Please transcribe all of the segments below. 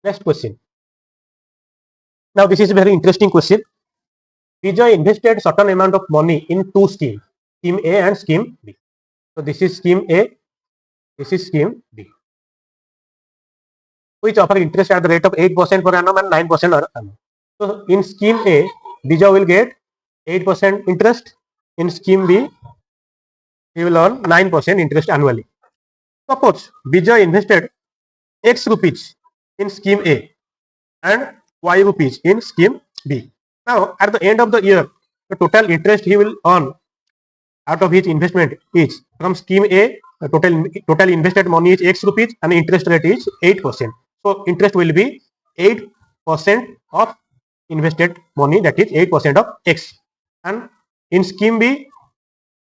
Next question. Now this is a very interesting question. Vijay invested certain amount of money in two schemes, scheme A and scheme B. So this is scheme A, this is scheme B, which offer interest at the rate of 8% per annum and 9% per annum. So in scheme A, Vijay will get 8% interest. In scheme B, he will earn 9% interest annually. Suppose Vijay invested X rupees in scheme A and Y rupees in scheme B. Now, at the end of the year, the total interest he will earn out of his investment is from scheme A, the total invested money is X rupees and the interest rate is 8%. So, interest will be 8% of invested money, that is 8% of X. And in scheme B,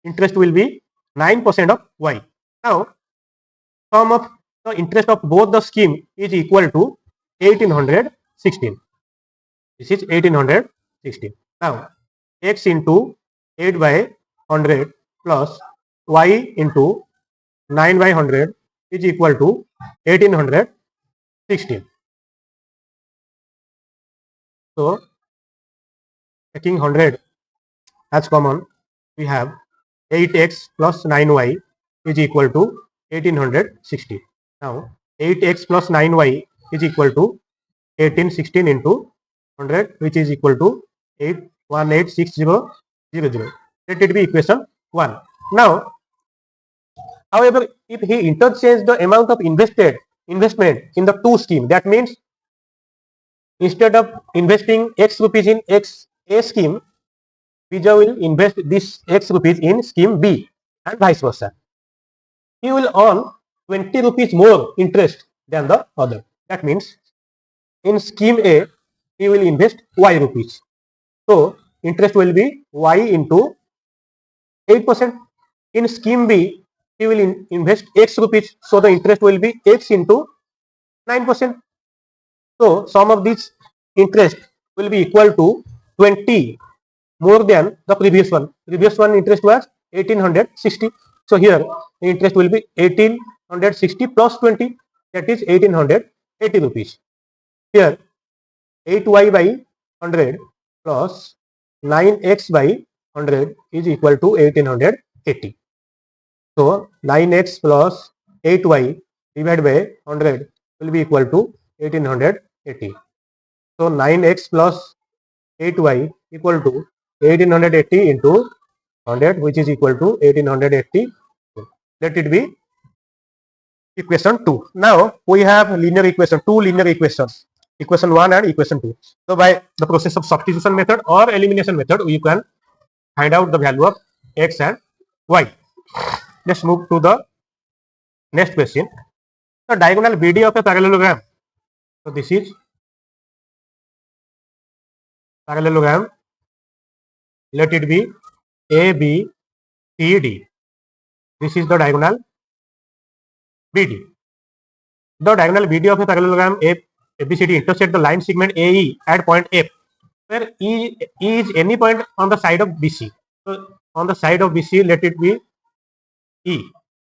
interest will be 9% of Y. Now, sum of the interest of both the scheme is equal to 1816. This is 1816. Now, X into 8 by 100 plus Y into 9 by 100 is equal to 1816. So, taking 100 as common, we have 8x plus 9y is equal to 1860. Now, 8x plus 9y is equal to 1816 into 100, which is equal to 8186000. Let it be equation 1. Now, however, if he interchanged the amount of investment in the two scheme, that means instead of investing X rupees in X A scheme, Vijay will invest this X rupees in scheme B and vice versa. He will earn 20 rupees more interest than the other. That means in scheme A, he will invest Y rupees. So, interest will be Y into 8%. In scheme B, he will invest X rupees. So, the interest will be X into 9%. So, sum of this interest will be equal to 20 more than the previous one. Previous one interest was 1860. So, here the interest will be 1860 plus 20, that is 1880 rupees. Here 8y by 100 plus 9x by 100 is equal to 1880. So, 9x plus 8y divided by 100 will be equal to 1880. So, 9x plus 8y equal to 1880 into 100, which is equal to 1880. Let it be equation 2. Now, we have linear equation, two linear equations, equation 1 and equation 2. So, by the process of substitution method or elimination method, we can find out the value of x and y. Let's move to the next question. The diagonal BD of a parallelogram. So, this is parallelogram. Let it be ABCD. This is the diagonal BD. The diagonal BD of a parallelogram ABCD intersect the line segment AE at point F, where E is any point on the side of BC. So, on the side of BC, let it be E.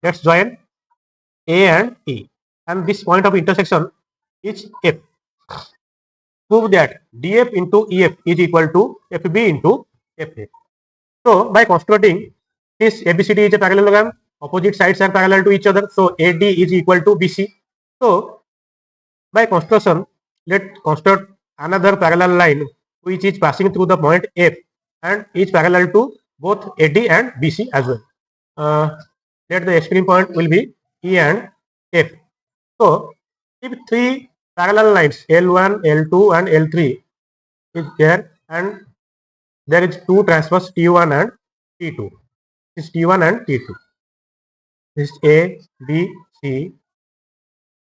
Let's join A and E. And this point of intersection is F. Prove that DF into EF is equal to FB into FA. So, by constructing this ABCD is a parallelogram, opposite sides are parallel to each other. So, AD is equal to BC. So, by construction, let's construct another parallel line which is passing through the point F and is parallel to both AD and BC as well. Let the extreme point will be E and F. So, if three parallel lines L1, L2 and L3 is there and there is two transverse T1 and T2. This is T1 and T2. This is A, B, C.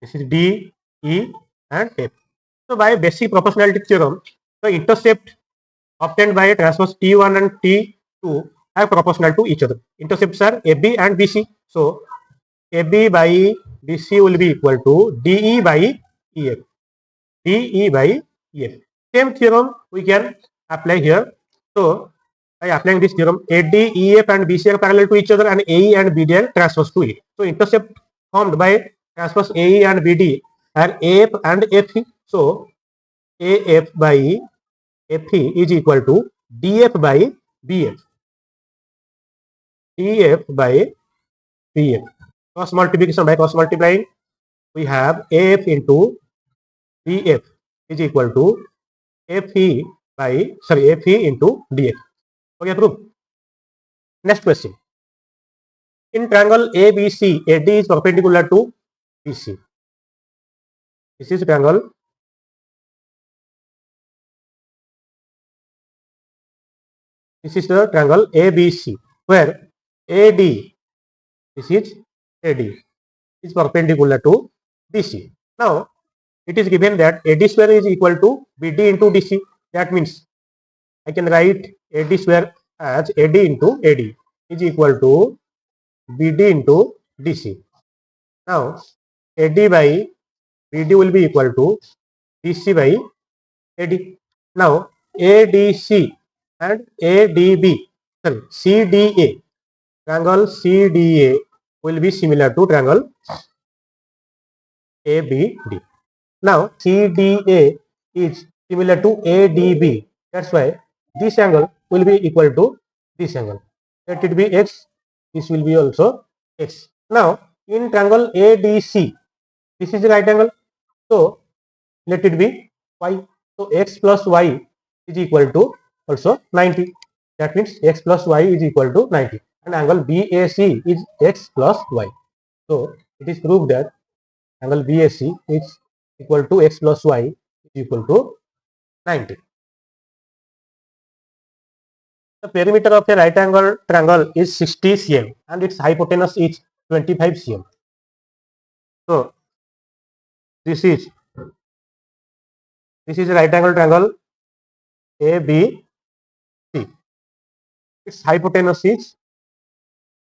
This is D, E and F. So, by basic proportionality theorem, the intercept obtained by transverse T1 and T2 are proportional to each other. Intercepts are AB and BC. So, AB by BC will be equal to DE by EF. DE by EF. Same theorem we can apply here. So, by applying this theorem, AD, EF and BC are parallel to each other and AE and BD are transverse to it. So, intercept formed by transverse AE and BD and AF and FE. So AF by FE is equal to DF by BF. DF by BF. Cross multiplication by cross multiplying, we have AF into BF is equal to FE into DF. Okay, proof. Next question. In triangle ABC, AD is perpendicular to BC. This is triangle. This is the triangle ABC, where AD, this is AD, is perpendicular to BC. Now, it is given that AD square is equal to BD into DC. That means I can write AD square as AD into AD is equal to BD into DC. Now, AD by BD will be equal to DC by AD. Now, ADC and CDA, triangle CDA will be similar to triangle ABD. Now, CDA is similar to ADB. That's why this angle will be equal to this angle. Let it be X. This will be also X. Now, in triangle ADC, this is the right angle. So, let it be Y. So, X plus Y is equal to also 90. That means X plus Y is equal to 90. And angle BAC is X plus Y. So, it is proved that angle BAC is equal to X plus Y is equal to 90. The perimeter of a right angle triangle is 60 cm and its hypotenuse is 25 cm. So, this is a right angle triangle ABC. Its hypotenuse is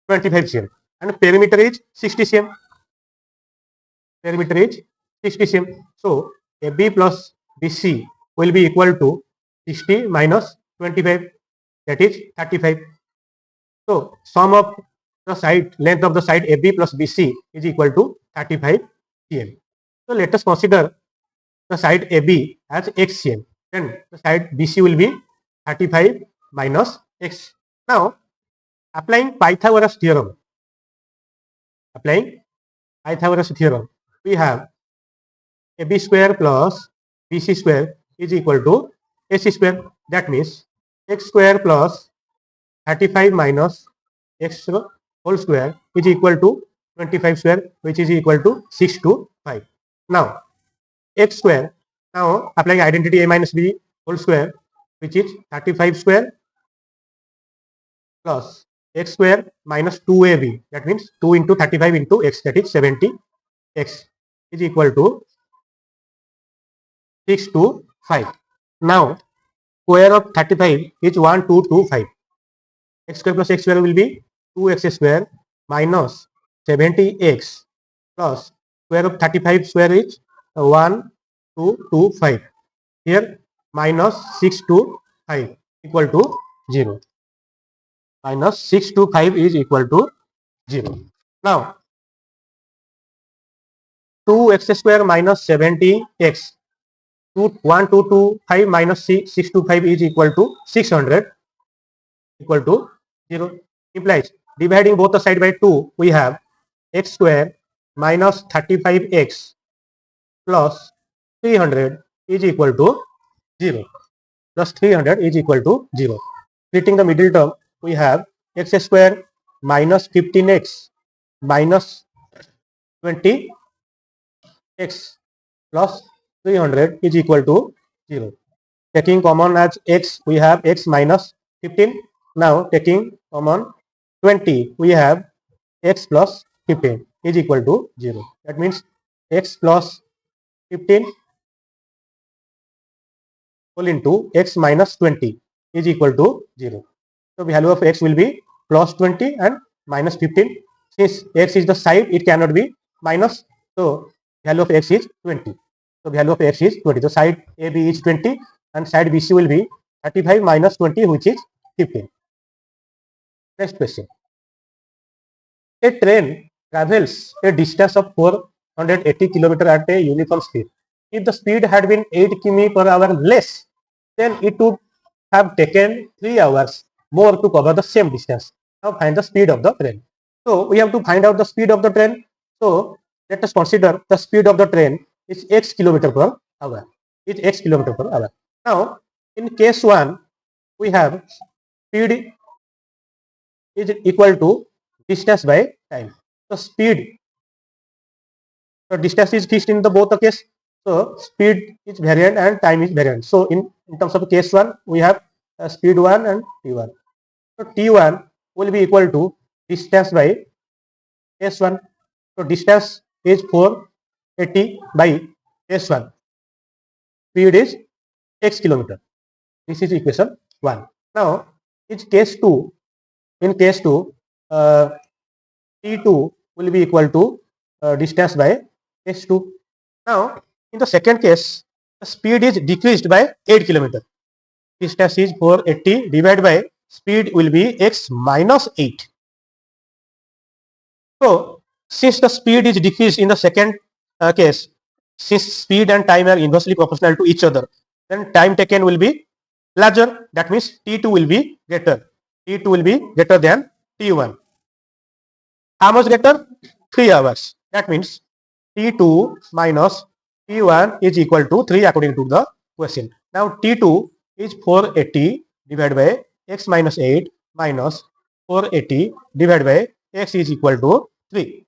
25 cm and perimeter is 60 cm. Perimeter is 60 cm. So, AB plus BC will be equal to 60 minus 25, that is 35. So, sum of the side length of the side AB plus BC is equal to 35 cm. So, let us consider the side AB as x cm. Then the side BC will be 35 minus x. Now, applying Pythagoras theorem, we have AB square plus BC square is equal to AC square. That means x square plus 35 minus x whole square is equal to 25 square, which is equal to 6 to 5. Now, x square, now applying identity a minus b whole square, which is 35 square plus x square minus 2ab, that means 2 into 35 into x, that is 70x is equal to 6 to 5. Now, square of 35 is 1225. X square plus x square will be 2x square minus 70x plus square of 35 square is 1225. Here minus 6 to 5 equal to 0. Minus 6 to 5 is equal to 0. Now, 2x square minus 70x. 1225 minus 625 is equal to 600 equal to 0. Implies dividing both the side by 2, we have x square minus 35x plus 300 is equal to 0. Plus 300 is equal to 0. Splitting the middle term, we have x square minus 15x minus 20x plus 300 is equal to 0. Taking common as x, we have x minus 15. Now, taking common 20, we have x plus 15 is equal to 0. That means x plus 15 whole into x minus 20 is equal to 0. So, value of x will be plus 20 and minus 15. Since x is the side, it cannot be minus. So, value of x is 20. So, value of x is 20. So, side AB is 20 and side BC will be 35 minus 20, which is 15. Next question. A train travels a distance of 4 180 kilometer at a uniform speed. If the speed had been 8 km per hour less, then it would have taken 3 hours more to cover the same distance. Now find the speed of the train. So we have to find out the speed of the train. So let us consider the speed of the train is x kilometer per hour. Is x kilometer per hour. Now in case 1, we have speed is equal to distance by time. So speed, so distance is fixed in the both the case. So speed is variant and time is variant. So in terms of case 1, we have speed 1 and t1. So t1 will be equal to distance by s1. So distance is 480 by s1. Speed is x kilometer. This is equation 1. Now in case 2, t2 will be equal to distance by s2. Now in the second case, the speed is decreased by 8 kilometer. Distance is 480 divided by speed will be x minus 8. So since the speed is decreased in the second case, since speed and time are inversely proportional to each other, then time taken will be larger. That means t2 will be greater. T2 will be greater than t1. How much greater? 3 hours. That means T2 minus T1 is equal to 3 according to the question. Now T2 is 480 divided by x minus 8 minus 480 divided by x is equal to 3.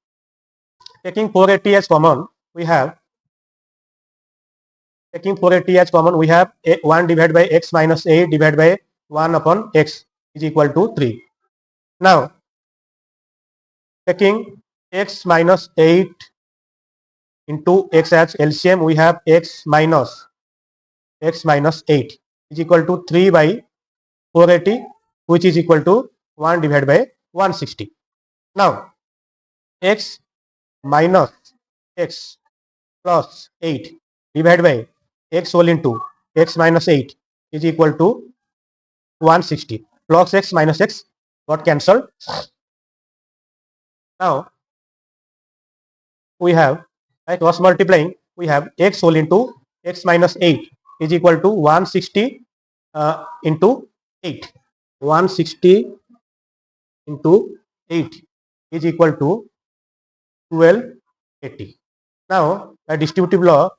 Taking 480 as common, we have 1 divided by x minus 8 divided by 1 upon x is equal to 3. Now taking x minus 8 into x as LCM, we have x minus 8 is equal to 3 by 480, which is equal to 1 divided by 160. Now x minus x plus 8 divided by x whole into x minus 8 is equal to 160. Plus x minus x got cancelled. Now we have, by cross multiplying, we have x whole into x minus 8 is equal to 160 into 8. 160 into 8 is equal to 1280. Now by distributive law,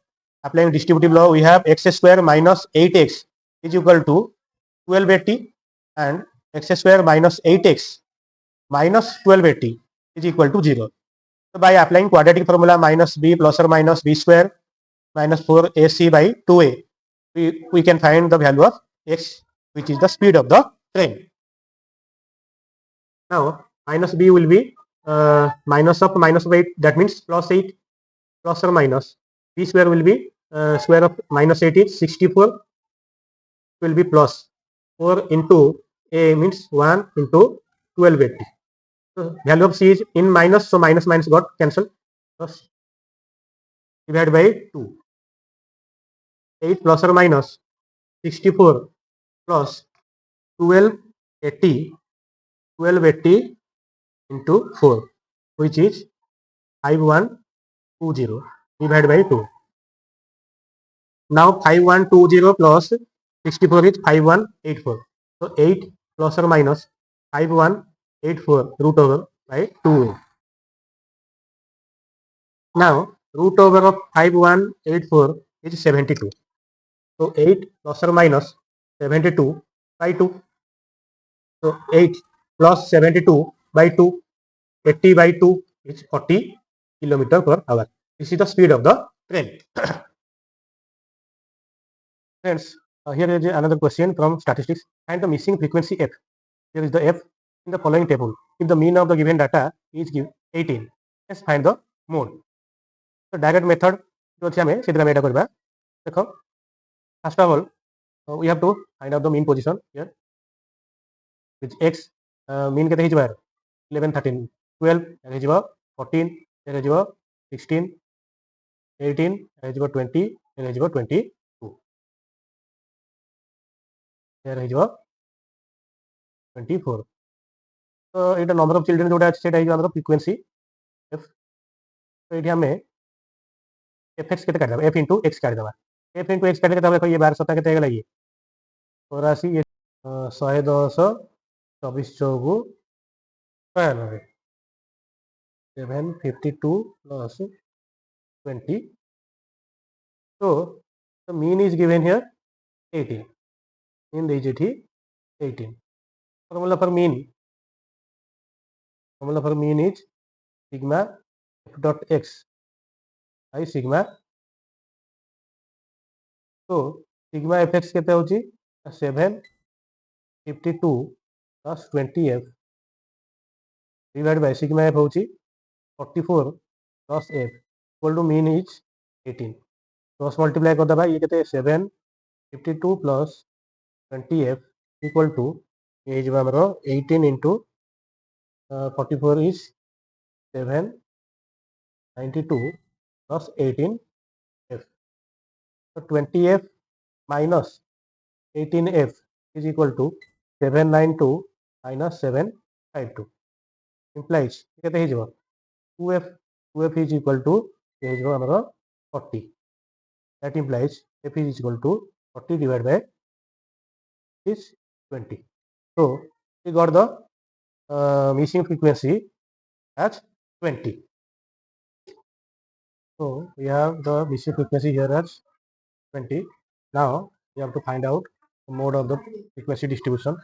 applying distributive law, we have x square minus 8x is equal to 1280 and x square minus 8x minus 1280 is equal to 0. So by applying quadratic formula minus b plus or minus b square minus 4ac by 2a, we can find the value of x, which is the speed of the train. Now minus b will be minus of 8, that means plus 8 plus or minus. B square will be square of minus 8 is 64, will be plus 4 into a means 1 into 1280. So value of c is in minus, so minus minus got cancelled. Plus divided by 2. 8 plus or minus 64 plus 1280 into 4, which is 5120 divided by 2. Now 5120 plus 64 is 5184. So 8 plus or minus 5184 root over by 2. Now root over of 5184 is 72. So 8 plus or minus 72 by 2. So 8 plus 72 by 2, 80 by 2 is 40 kilometer per hour. This is the speed of the train. Friends, here is another question from statistics. Find the missing frequency f. Here is the f in the following table. If the mean of the given data is 18, let's find the mode. So direct method first of all, we have to find out the mean position here. Which x mean kete hijiba 11, 13, 12, 14, 16, 18, 20, 22. Here is 24. So it number of children जोटा अच्छे type हमारा frequency f. तो ये हमें F x केते काट F into x काट देबा एफ इंटू एक्स काटे तब ये 12 सप्ताह केते हेला ये 84 ये 110 24 चौगु 92 752 plus 20. So the mean is given here 18. Mean is it 18. Formula for mean is sigma f dot x by sigma. So sigma fx केते होची 752 plus 20f divided by sigma f होची 44 plus f equal to mean is 18. Cross multiply कर दबा ये केते 752 plus 20f equal to ये जब हमरो 18 into 44 is 792 plus 18f. So 20f minus 18f is equal to 792 minus 752 implies केते हे जब 2f is equal to ये जब हमरो 40. That implies f is equal to 40 divided by is 20. So we got the missing frequency as 20. So we have the missing frequency here as 20. Now we have to find out the mode of the frequency distribution.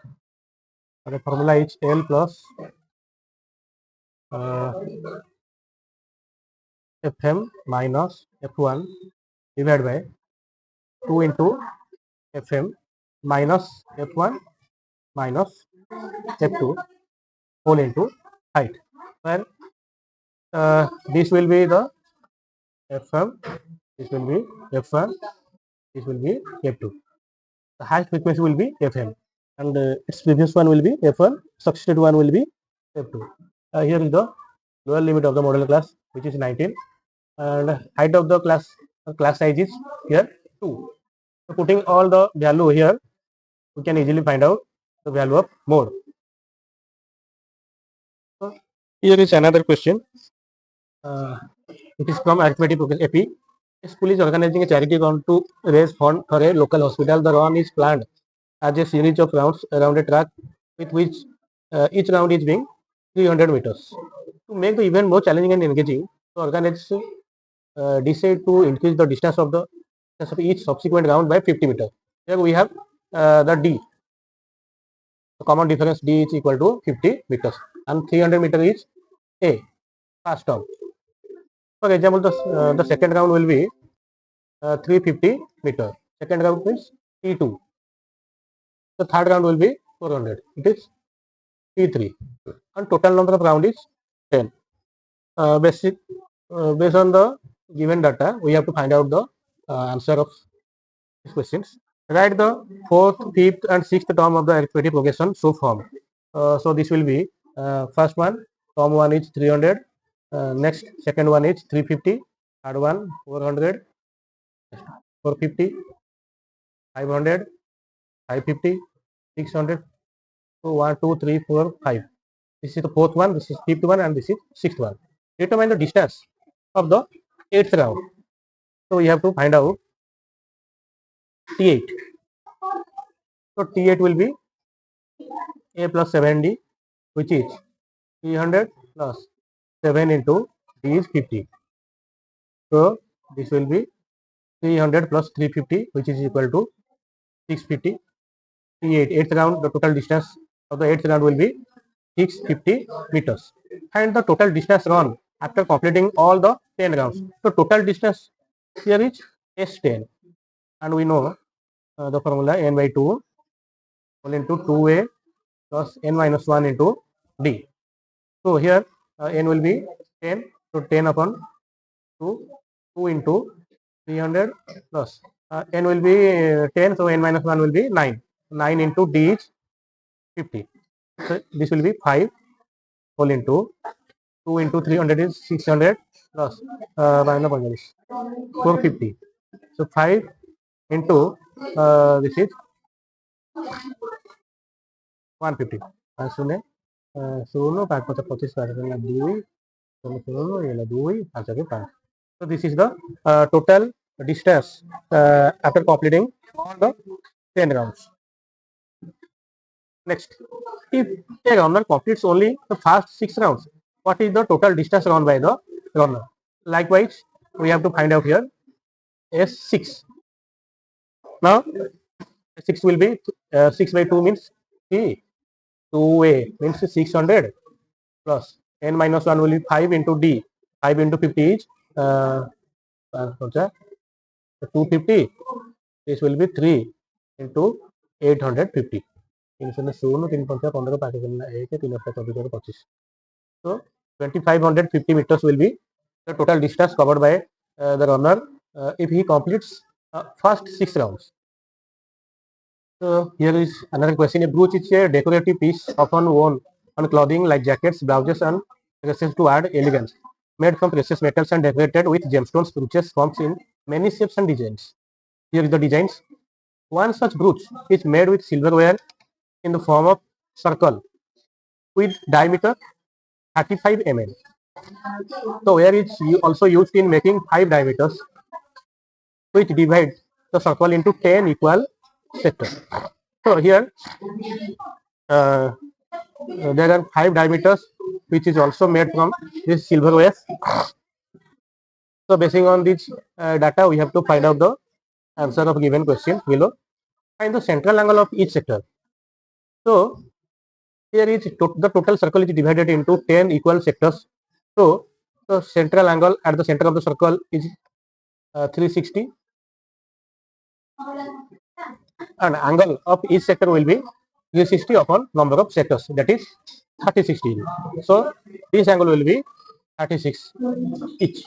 The formula is L plus Fm minus F1 divided by 2 into Fm minus F1 minus F2 whole into height. Well, this will be the Fm, this will be F1, this will be F2. The highest frequency will be Fm and its previous one will be F1, succeeded one will be F2. Here is the lower limit of the model class, which is 19, and height of the class size is here 2. So putting all the value here, we can easily find out the value of mode. So here is another question. It is from arithmetic progress AP. A school is organizing a charity run to raise fund for a local hospital. The run is planned as a series of rounds around a track with which each round is being 300 meters. To make the event more challenging and engaging, the organizers decide to increase the distance of each subsequent round by 50 meters. Here we have the D. The common difference D is equal to 50 meters and 300 meters is A, first term. For example, the second round will be 350 meter. Second round means T2. The third round will be 400. It is T3. And total number of round is 10. Based on the given data, we have to find out the answer of these questions. Write the fourth, fifth, and sixth term of the arithmetic progression so formed. So this will be first one, term 1 is 300. Next, second one is 350. Third one 400, 450, 500, 550, 600. So 1, 2, 3, 4, 5. This is the fourth one. This is fifth one, and this is sixth one. Determine the distance of the eighth round. So we have to find out T8. So T8 will be A plus 7D, which is 300 plus 7 into D is 50. So this will be 300 plus 350, which is equal to 650. T8, eighth round, the total distance of the eighth round will be 650 meters. And the total distance run after completing all the 10 rounds. So total distance here is S10. And we know the formula n by 2 whole into 2a plus n minus 1 into d. So here n will be 10. So 10 upon 2, 2 into 300 plus n will be 10. So n minus 1 will be 9. 9 into d is 50. So this will be 5 whole into 2 into 300 is 600 plus 450. So 5 into this is 150. Suno 5 25 2 2 2 5. So this is the total distance after completing all the 10 rounds. Next, if a runner completes only the first 6 rounds, what is the total distance run by the runner? Likewise, we have to find out here S6. Now, 6 will be 6 by 2 means 3. 2A means 600 plus n minus 1 will be 5 into D. 5 into 50 is 250. This will be 3 into 850. So 2550 meters will be the total distance covered by the runner if he completes first 6 rounds. So here is another question. A brooch is a decorative piece often worn on clothing like jackets, blouses, and dresses to add elegance. Made from precious metals and decorated with gemstones, brooches comes in many shapes and designs. Here is the designs. One such brooch is made with silverware in the form of circle with diameter 35 mm. So where is also used in making 5 diameters, which divide the circle into 10 equal sectors. So here there are 5 diameters which is also made from this silverware. So basing on this data, we have to find out the answer of given question below. Find the central angle of each sector. So here is the total circle is divided into 10 equal sectors. So the central angle at the center of the circle is 360, and angle of each sector will be 360 upon number of sectors, that is 36 degree. So this angle will be 36 each.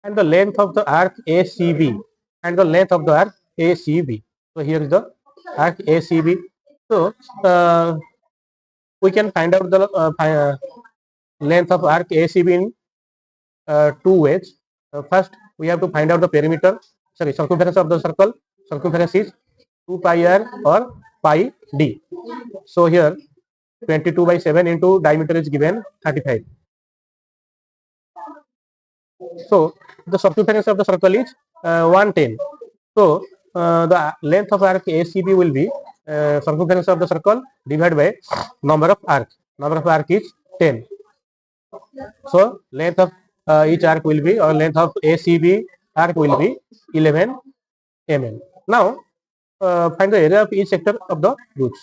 And the length of the arc ACB and the length of the arc ACB. So here is the arc ACB. So we can find out the length of arc ACB in 2 ways. First, we have to find out the perimeter, circumference of the circle. Circumference is 2 pi r or pi d. So here 22 by 7 into diameter is given 35. So the circumference of the circle is 110. So the length of arc ACB will be circumference of the circle divided by number of arc. Number of arc is 10. So length of each arc will be, or length of ACB arc will be 11 mm. Now find the area of each sector of the brooch.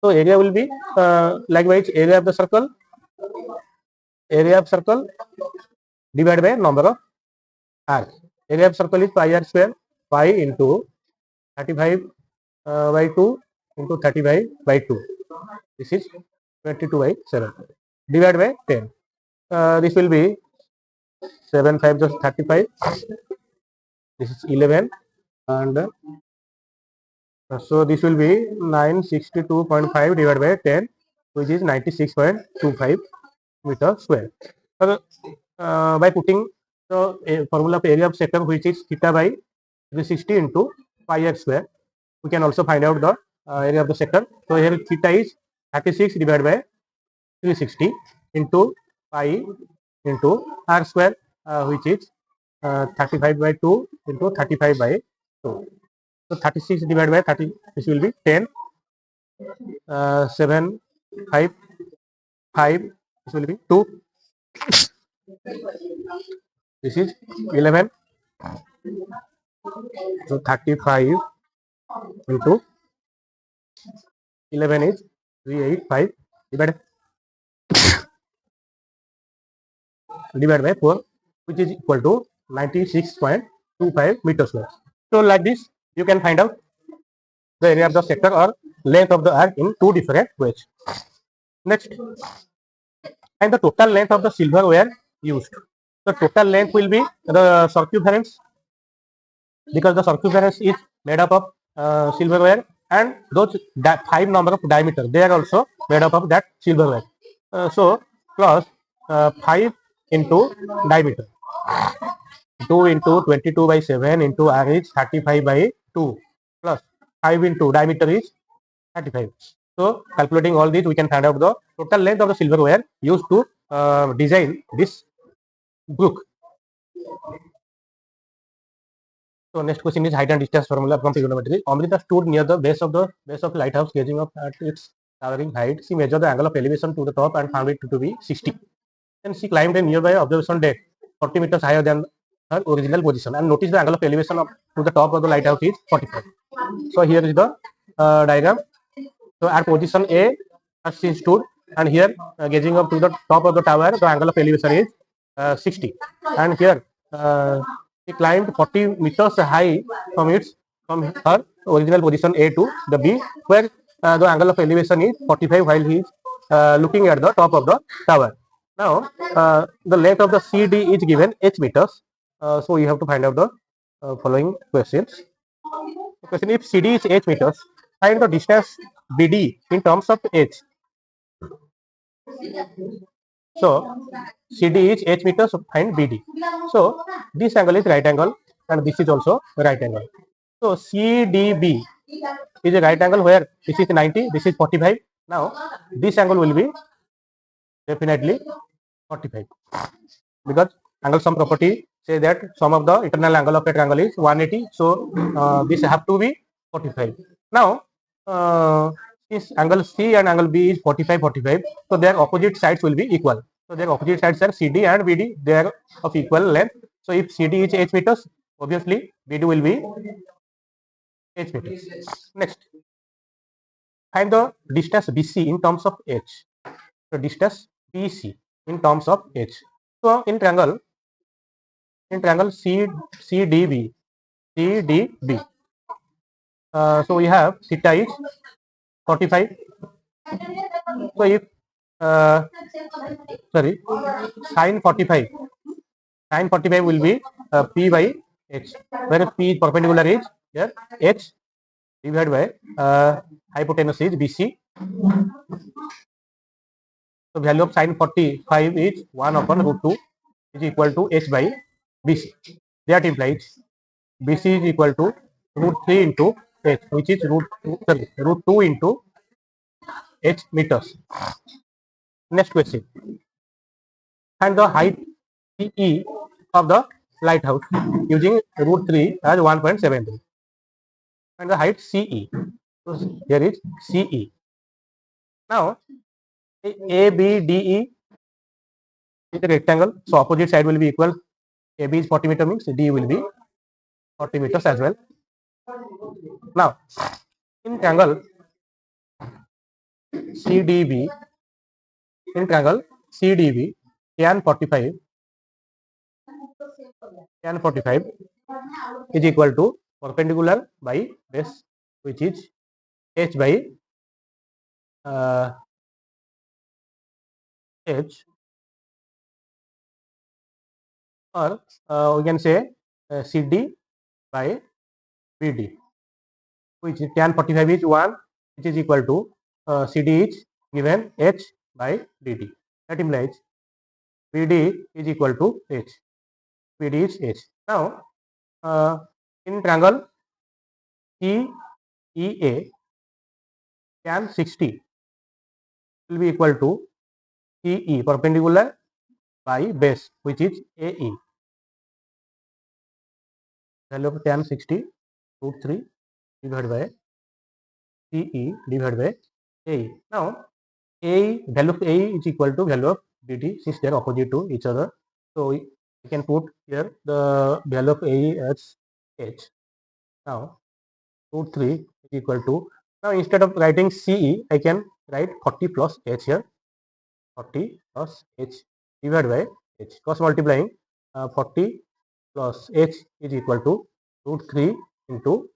So area will be likewise area of the circle. Area of circle divided by number of arc. Area of circle is pi r square. Pi into 35 by 2 into 35 by 2. This is 22 by 7. Divided by 10. This will be 7 5 just 35. This is 11, and so this will be 962.5 divided by 10, which is 96.25 meter square. So by putting the formula of area of sector, which is theta by 360 into pi r square, we can also find out the area of the sector. So here theta is 36 divided by 360 into pi into r square, which is 35 by 2 into 35 by 2. So 36 divided by 30, this will be 10, 7, 5, 5, this will be 2. This is 11. So 35 into 11 is 385 divided by 4, which is equal to 96.25 meters square. So like this, you can find out the area of the sector or length of the arc in 2 different ways. Next, and the total length of the silverware used. The total length will be the circumference, because the circumference is made up of silverware, and those 5 number of diameter, they are also made up of that silverware. So plus 5 into diameter. 2 into 22 by 7 into r is 35 by 2 plus 5 into diameter is 35. So calculating all these, we can find out the total length of the silverware used to design this brook. So next question is height and distance formula from trigonometry. Amrita stood near the base of the lighthouse, gazing up at its towering height. She measured the angle of elevation to the top and found it to be 60. Then she climbed a nearby observation deck 40 meters higher than her original position and noticed the angle of elevation to the top of the lighthouse is 45. So here is the diagram. So at position A, as she stood, and here gazing up to the top of the tower, the angle of elevation is 60. And here she climbed 40 meters high from her original position A to the B, where the angle of elevation is 45 while he is looking at the top of the tower. Now the length of the CD is given h meters. So you have to find out the following questions. The question: if CD is h meters, find the distance BD in terms of h. So CD is h meters, find BD. So this angle is right angle and this is also right angle. So CDB is a right angle where this is 90, this is 45. Now this angle will be definitely 45 because angle sum property say that sum of the internal angle of a triangle is 180. So this have to be 45. Now this angle C and angle B is 45, 45. So their opposite sides will be equal. So their opposite sides are CD and BD. They are of equal length. So if CD is h meters, obviously BD will be h meters. Next, find the distance BC in terms of h. The distance BC in terms of h. So in triangle CDB, so we have theta is 45. So if sorry, sine 45 will be P by H, where P is perpendicular is here H divided by hypotenuse is BC. So value of sine 45 is 1 upon root 2 is equal to H by BC. That implies BC is equal to root 3 into H, which is root 2 into H meters. Next question. Find the height CE of the lighthouse using root 3 as 1.73. And the height CE. So here is CE. Now ABDE is a rectangle, so opposite side will be equal. AB is 40 meter means D will be 40 meters as well. Now in triangle CDB, tan 45 is equal to perpendicular by base, which is H by H, or we can say CD by BD, which is tan 45 is 1, which is equal to CD is given H by DD. That implies BD is equal to H. BD is H. Now in triangle CEA, tan 60 will be equal to CE perpendicular by base, which is AE. Value of tan 60 root 3 divided by CE divided by AE. Now value of AE is equal to value of BD since they are opposite to each other. So we can put here the value of AE as H. Now root 3 is equal to, now instead of writing CE, I can write 40 plus H here. 40 plus H divided by H. Cross multiplying 40 plus H is equal to root 3 into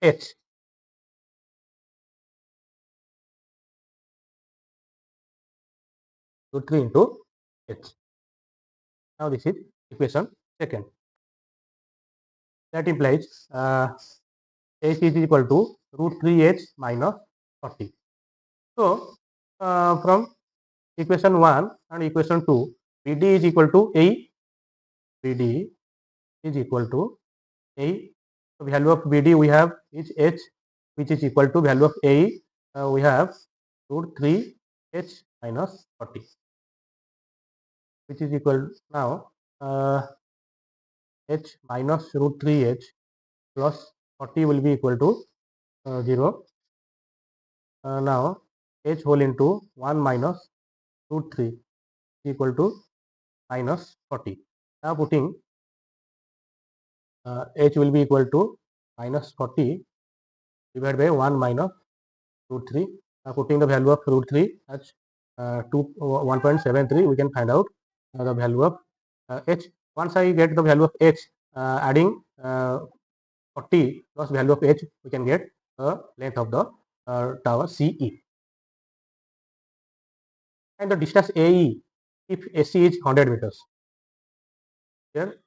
H. Root 3 into H. Now this is equation second. That implies H is equal to root 3H minus 40. So from equation 1 and equation 2, BD is equal to A. BD is equal to A. So value of BD we have is H, which is equal to value of A. We have root 3H minus 40. which is equal now h minus root 3h plus 40 will be equal to 0. Now h whole into 1 minus root 3 is equal to minus 40. Now putting h will be equal to minus 40 divided by 1 minus root 3. Now putting the value of root 3 as 1.73, we can find out the value of h. Once I get the value of h, adding 40 plus value of h, we can get the length of the tower CE. And the distance AE if AC is 100 meters. Here,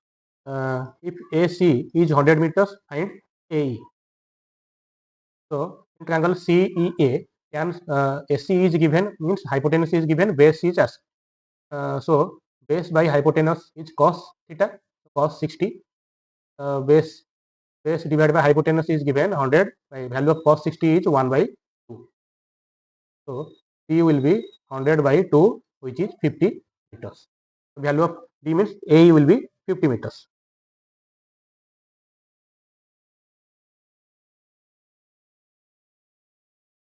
if AC is 100 meters, find AE. So, in triangle CEA, can AC is given, means hypotenuse is given, base is as. So, base by hypotenuse is cos theta, cos 60. Base divided by hypotenuse is given 100, by value of cos 60 is 1 by 2. So, C will be 100 by 2, which is 50 meters. The value of D means AE will be 50 meters.